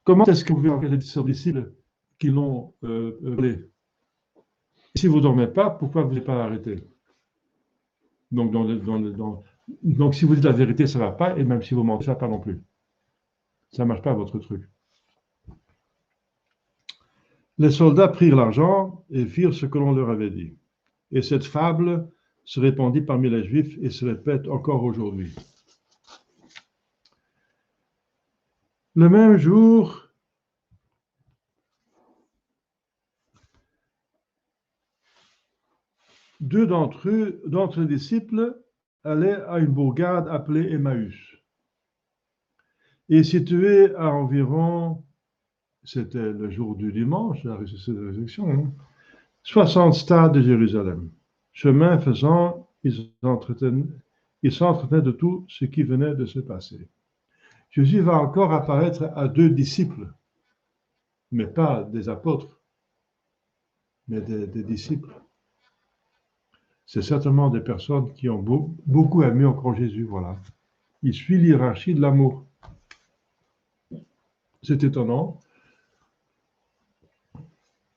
comment est-ce que vous pouvez engager les disciples qui l'ont volé? Si vous ne dormez pas, pourquoi vous n'avez pas arrêté? Donc, donc, si vous dites la vérité, ça ne va pas, et même si vous mentez, ça ne va pas non plus. Ça ne marche pas, votre truc. Les soldats prirent l'argent et firent ce que l'on leur avait dit. Et cette fable se répandit parmi les Juifs et se répète encore aujourd'hui. Le même jour, deux d'entre les disciples, allaient à une bourgade appelée Emmaüs. Et située à environ, c'était le jour du dimanche, la résurrection, 60 stades de Jérusalem. Chemin faisant, ils s'entretenaient de tout ce qui venait de se passer. Jésus va encore apparaître à deux disciples, mais pas des apôtres, mais des disciples. C'est certainement des personnes qui ont beaucoup aimé encore Jésus, voilà. Il suit l'hiérarchie de l'amour. C'est étonnant.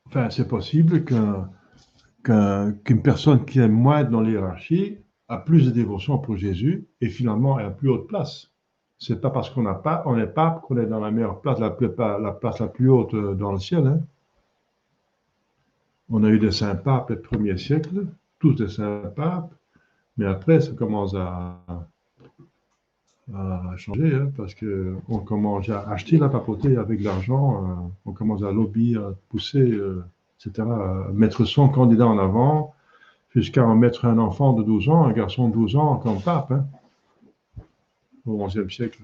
Enfin, c'est possible qu'une personne qui est moindre dans l'hiérarchie a plus de dévotion pour Jésus et finalement est à plus haute place. C'est pas parce qu'on est pape qu'on est dans la meilleure place, la place la plus haute dans le ciel. Hein. On a eu des saints papes au 1er siècle, tous des saints papes, mais après ça commence à changer, hein, parce qu'on commence à acheter la papauté avec de l'argent, on commence à lobbyer, à pousser, etc., à mettre son candidat en avant, jusqu'à en mettre un enfant de 12 ans, un garçon de 12 ans comme pape, hein, au XIe siècle.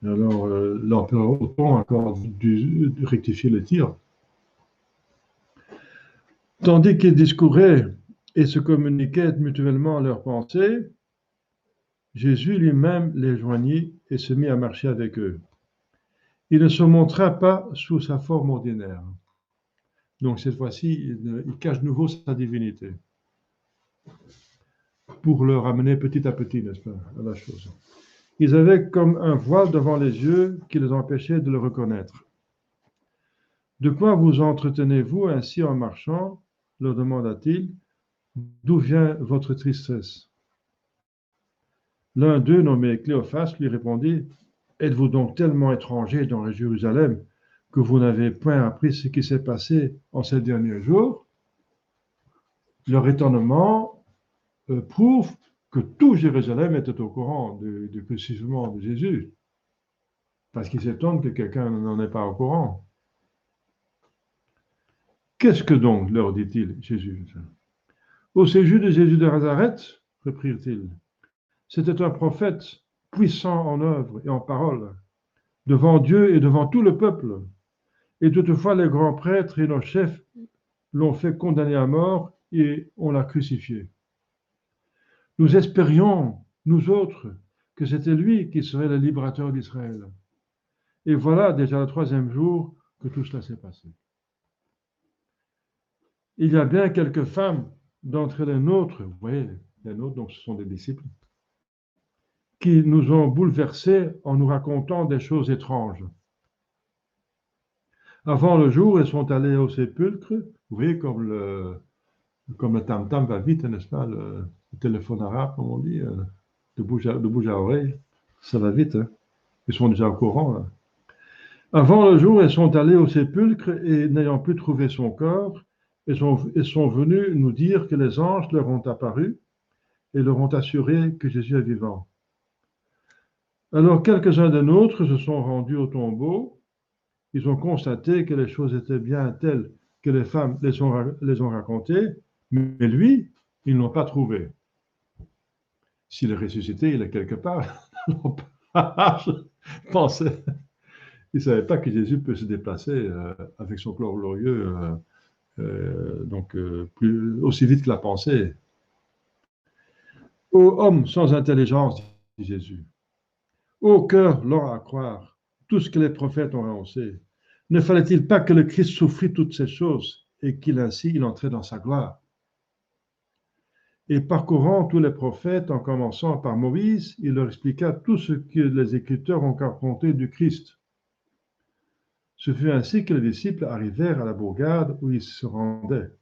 Et alors, l'empereur Othon a encore dû rectifier le tir. Tandis qu'ils discouraient et se communiquaient mutuellement leurs pensées, Jésus lui-même les joignit et se mit à marcher avec eux. Il ne se montra pas sous sa forme ordinaire. Donc cette fois-ci, il cache de nouveau sa divinité pour le ramener petit à petit, n'est-ce pas, à la chose. Ils avaient comme un voile devant les yeux qui les empêchait de le reconnaître. De quoi vous entretenez-vous ainsi en marchant, leur demanda-t-il. D'où vient votre tristesse? L'un d'eux, nommé Cléophas, lui répondit, êtes-vous donc tellement étranger dans Jérusalem que vous n'avez point appris ce qui s'est passé en ces derniers jours? Leur étonnement prouve que tout Jérusalem était au courant du crucifixion de Jésus, parce qu'ils s'étonnent que quelqu'un n'en est pas au courant. Qu'est-ce que donc, leur dit-il, Jésus? Au séjour de Jésus de Nazareth, reprirent-ils, c'était un prophète puissant en œuvre et en parole, devant Dieu et devant tout le peuple. Et toutefois, les grands prêtres et nos chefs l'ont fait condamner à mort et on l'a crucifié. Nous espérions, nous autres, que c'était lui qui serait le libérateur d'Israël. Et voilà déjà le 3e jour que tout cela s'est passé. Il y a bien quelques femmes d'entre les nôtres, vous voyez, les nôtres, donc ce sont des disciples, qui nous ont bouleversés en nous racontant des choses étranges. Avant le jour, elles sont allées au sépulcre, vous voyez, comme le tam-tam va vite, n'est-ce pas, le téléphone arabe, comme on dit, de bouche à oreille, ça va vite, hein. Ils sont déjà au courant, là. Avant le jour, elles sont allées au sépulcre et n'ayant plus trouvé son corps, elles sont venues nous dire que les anges leur ont apparu et leur ont assuré que Jésus est vivant. Alors quelques-uns des nôtres se sont rendus au tombeau. Ils ont constaté que les choses étaient bien telles que les femmes les ont racontées, mais lui, ils ne l'ont pas trouvé. S'il est ressuscité, il est quelque part. Je pensais. Ils ne savaient pas que Jésus peut se déplacer avec son corps glorieux, aussi vite que la pensée. Ô homme sans intelligence, dit Jésus, ô cœur lent à croire tout ce que les prophètes ont annoncé, ne fallait-il pas que le Christ souffrit toutes ces choses et qu'il ainsi il entrait dans sa gloire? Et parcourant tous les prophètes, en commençant par Moïse, il leur expliqua tout ce que les Écriteurs ont raconté du Christ. Ce fut ainsi que les disciples arrivèrent à la bourgade où ils se rendaient.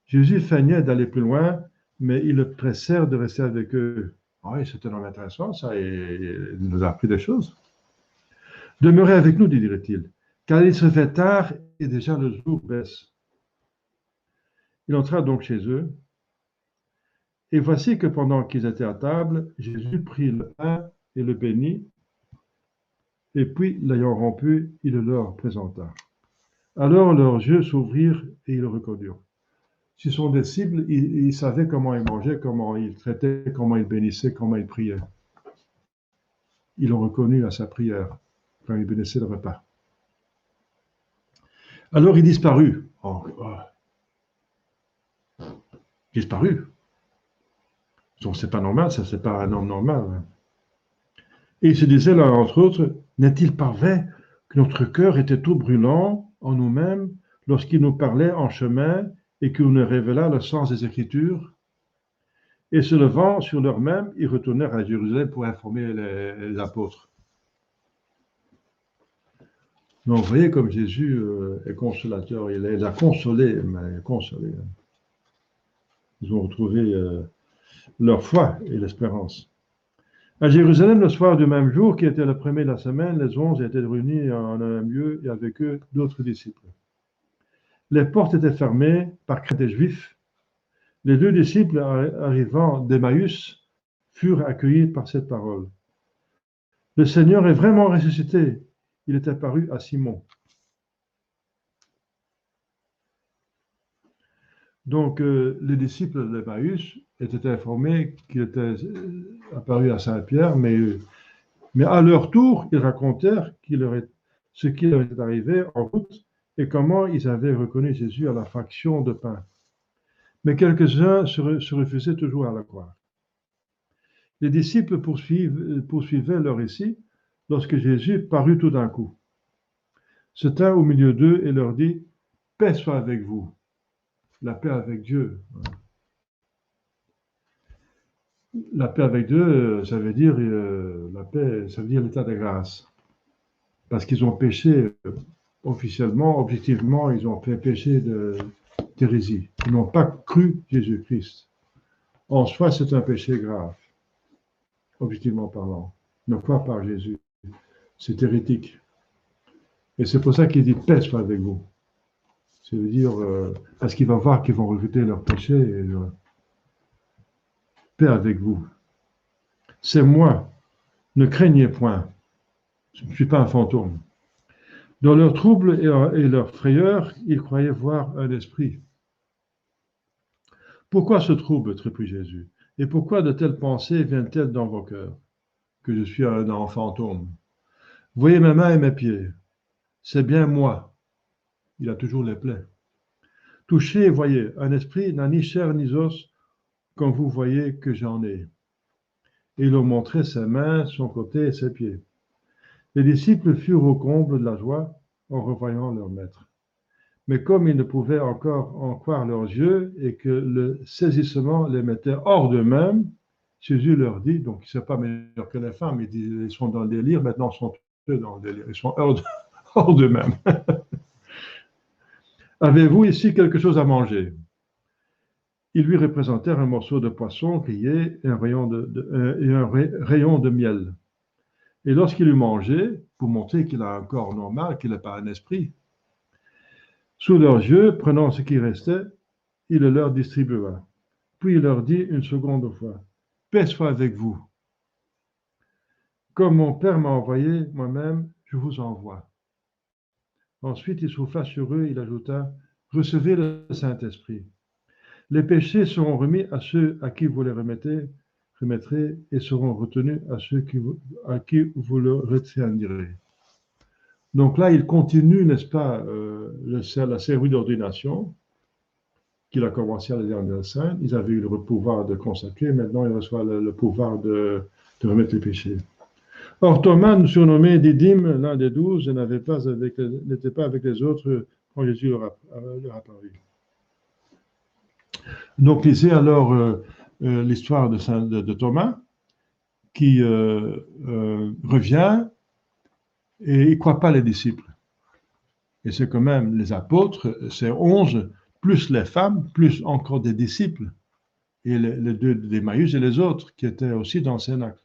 Jésus feignait d'aller plus loin, mais ils le pressèrent de rester avec eux. Oui, c'était vraiment intéressant, ça, et il nous a appris des choses. Demeurez avec nous, dirait-il, car il se fait tard et déjà le jour baisse. Il entra donc chez eux. Et voici que pendant qu'ils étaient à table, Jésus prit le pain et le bénit, et puis, l'ayant rompu, il le leur présenta. Alors leurs yeux s'ouvrirent et ils le reconnurent. Si son disciple, il savait comment il mangeait, comment il traitait, comment il bénissait, comment il priait. Ils l'ont reconnu à sa prière, quand il bénissait le repas. Alors il disparut. Disparut. Donc c'est pas normal, ça, c'est pas un homme normal. Et il se disait là, entre autres, n'est-il pas vrai que notre cœur était tout brûlant en nous-mêmes lorsqu'il nous parlait en chemin et qu'il nous révéla le sens des Écritures? Et se levant sur l'heure même, ils retournèrent à Jérusalem pour informer les apôtres. Donc, vous voyez comme Jésus est consolateur. Il les a consolés, mais consolés. Ils ont retrouvé leur foi et l'espérance. À Jérusalem, le soir du même jour, qui était le premier de la semaine, les 11 étaient réunis en un lieu et avec eux d'autres disciples. Les portes étaient fermées par crainte des Juifs. Les 2 disciples arrivant d'Emmaüs furent accueillis par cette parole. Le Seigneur est vraiment ressuscité. Il est apparu à Simon. Donc, les disciples d'Emmaüs étaient informés qu'il était apparu à Saint-Pierre, mais à leur tour, ils racontèrent ce qui leur était arrivé en route et comment ils avaient reconnu Jésus à la fraction de pain. Mais quelques-uns se refusaient toujours à la croire. Les disciples poursuivaient leur récit lorsque Jésus parut tout d'un coup, se tint au milieu d'eux et leur dit « Paix soit avec vous ». La paix avec Dieu. La paix avec Dieu, ça veut dire la paix, ça veut dire l'état de grâce. Parce qu'ils ont péché officiellement, objectivement, ils ont fait péché d'hérésie. Ils n'ont pas cru Jésus-Christ. En soi, c'est un péché grave, objectivement parlant. Ne croire pas Jésus, c'est hérétique. Et c'est pour ça qu'il dit paix soit avec vous. Ça veut dire, parce qu'il va voir qu'ils vont regretter leur péché et paix avec vous. C'est moi. Ne craignez point. Je ne suis pas un fantôme. Dans leur trouble et leur frayeur, ils croyaient voir un esprit. Pourquoi ce trouble, reprit Jésus, et pourquoi de telles pensées viennent-elles dans vos cœurs, que je suis un fantôme? Voyez mes mains et mes pieds, c'est bien moi. Il a toujours les plaies. Touchez et voyez, un esprit n'a ni chair ni os, comme vous voyez que j'en ai. Et il leur montrait ses mains, son côté et ses pieds. Les disciples furent au comble de la joie en revoyant leur maître. Mais comme ils ne pouvaient encore en croire leurs yeux et que le saisissement les mettait hors d'eux-mêmes, Jésus leur dit, donc ils ne sont pas meilleurs que les femmes, ils sont dans le délire, maintenant ils sont tous dans le délire, ils sont hors d'eux-mêmes. Avez-vous ici quelque chose à manger? Ils lui représentèrent un morceau de poisson grillé et un rayon de miel. Et lorsqu'il eut mangé, pour montrer qu'il a un corps normal, qu'il n'est pas un esprit, sous leurs yeux, prenant ce qui restait, il le leur distribua. Puis il leur dit une seconde fois, « Paix soit avec vous. Comme mon Père m'a envoyé, moi-même, je vous envoie. » Ensuite, il souffla sur eux, il ajouta, « Recevez le Saint-Esprit. Les péchés seront remis à ceux à qui vous les remettrez et seront retenus à qui vous le retiendrez. » Donc là, il continue, n'est-ce pas, la cérémonie d'ordination qu'il a commencé à la dernière sainte. Ils avaient eu le pouvoir de consacrer, maintenant ils reçoivent le pouvoir de remettre les péchés. Or, Thomas, surnommé Didyme, l'un des 12, n'était pas avec les autres quand Jésus leur apparut. Donc, lisez alors l'histoire de Thomas, qui revient et il ne croit pas les disciples. Et c'est quand même les apôtres, c'est 11, plus les femmes, plus encore des disciples, et les 2 d'Emmaüs et les autres qui étaient aussi dans le Cénacle.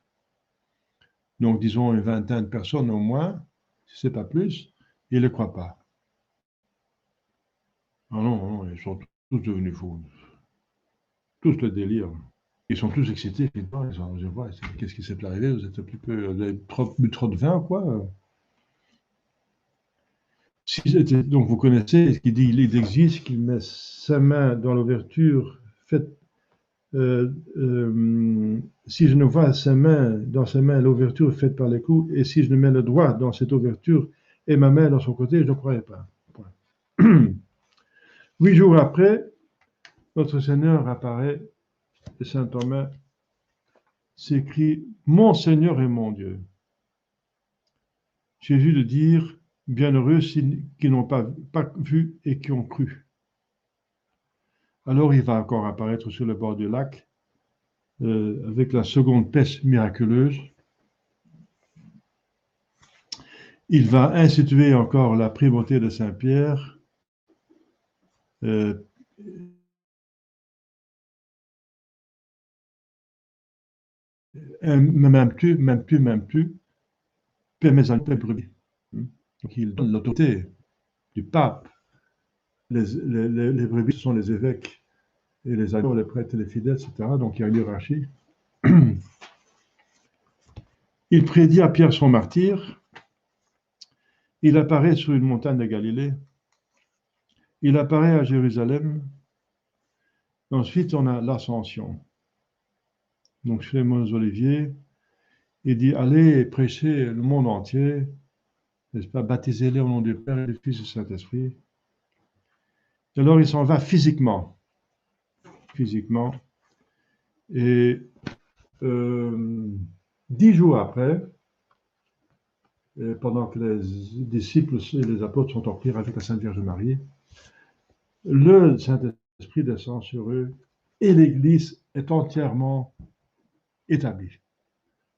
Donc, disons une vingtaine de personnes au moins, si ce n'est pas plus, ils ne le croient pas. Ah non, ils sont tous devenus fous. Tous le délire. Ils sont tous excités. Je vois, qu'est-ce qui s'est arrivé? Vous êtes un petit peu, vous avez bu trop de vin ou quoi? Donc vous connaissez ce qu'il dit, il existe qu'il met sa main dans l'ouverture faite. Si je ne vois dans sa main l'ouverture faite par les coups, et si je ne mets le doigt dans cette ouverture et ma main dans son côté, je ne croirais pas. Point. 8 jours après, notre Seigneur apparaît et saint Thomas s'écrie « Mon Seigneur et mon Dieu ». Jésus de dire « Bienheureux qui n'ont pas vu et qui ont cru ». Alors il va encore apparaître sur le bord du lac avec la seconde peste miraculeuse. Il va instituer encore la primauté de Saint-Pierre. Même plus, per mes brebis. Donc il donne l'autorité du pape. Les brebis, ce sont les évêques, et les agneaux, les prêtres et les fidèles, etc. Donc il y a une hiérarchie. Il prédit à Pierre son martyr. Il apparaît sur une montagne de Galilée. Il apparaît à Jérusalem. Ensuite, on a l'ascension. Donc sur les monts Oliviers, il dit, allez prêcher le monde entier, n'est-ce pas, baptisez-les au nom du Père et du Fils et du Saint-Esprit. Et alors il s'en va physiquement. Et 10 jours après, pendant que les disciples et les apôtres sont en prière avec la Sainte Vierge Marie, le Saint-Esprit descend sur eux et l'Église est entièrement établie.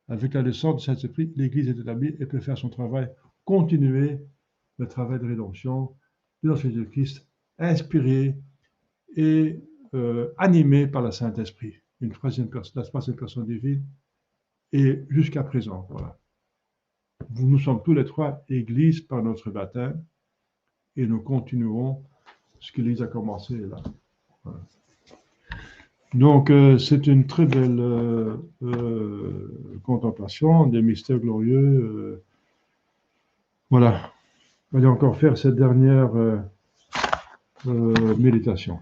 Avec la descente du Saint-Esprit, l'Église est établie et peut faire son travail, continuer le travail de rédemption de Jésus-Christ, inspiré et animé par le Saint-Esprit, la troisième personne divine, et jusqu'à présent, voilà. Nous sommes tous les trois Église par notre baptême et nous continuerons ce que l'Église a commencé là. Voilà. Donc, c'est une très belle contemplation des mystères glorieux. Voilà. On va encore faire cette dernière méditation.